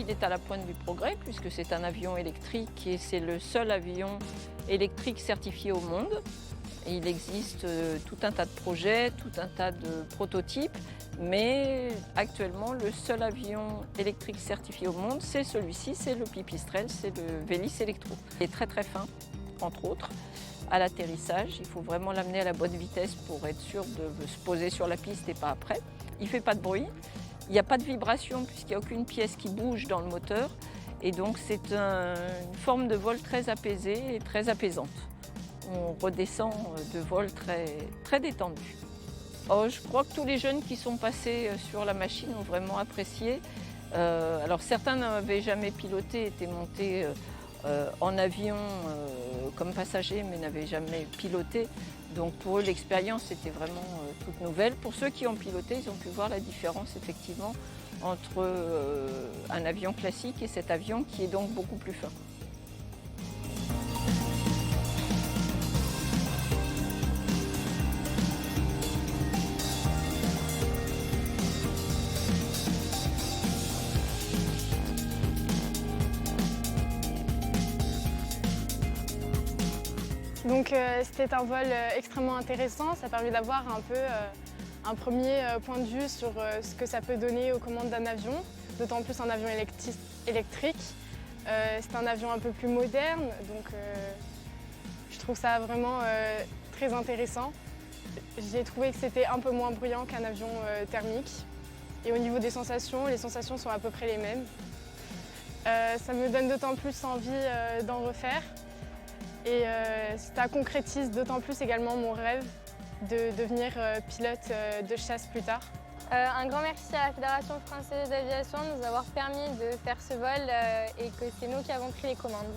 il est à la pointe du progrès puisque c'est un avion électrique et c'est le seul avion électrique certifié au monde. Et il existe tout un tas de projets, tout un tas de prototypes, mais actuellement le seul avion électrique certifié au monde, c'est celui-ci, c'est le Pipistrel, c'est le Vélis Electro. Il est très très fin, entre autres. À l'atterrissage, il faut vraiment l'amener à la bonne vitesse pour être sûr de se poser sur la piste et pas après. Il ne fait pas de bruit, il n'y a pas de vibration puisqu'il n'y a aucune pièce qui bouge dans le moteur. Et donc c'est une forme de vol très apaisée et très apaisante. On redescend de vol très détendu. Oh, je crois que tous les jeunes qui sont passés sur la machine ont vraiment apprécié. Alors certains n'avaient jamais piloté, étaient montés en avion comme passagers mais n'avaient jamais piloté. Donc pour eux l'expérience était vraiment toute nouvelle. Pour ceux qui ont piloté, ils ont pu voir la différence effectivement entre un avion classique et cet avion qui est donc beaucoup plus fin. Donc c'était un vol extrêmement intéressant, ça a permis d'avoir un peu un premier point de vue sur ce que ça peut donner aux commandes d'un avion, d'autant plus un avion électrique. C'est un avion un peu plus moderne, donc je trouve ça vraiment très intéressant. J'ai trouvé que c'était un peu moins bruyant qu'un avion thermique. Et au niveau des sensations, les sensations sont à peu près les mêmes. Ça me donne d'autant plus envie d'en refaire. Et ça concrétise d'autant plus également mon rêve de devenir pilote de chasse plus tard. Un grand merci à la Fédération française d'aviation de nous avoir permis de faire ce vol et que c'est nous qui avons pris les commandes.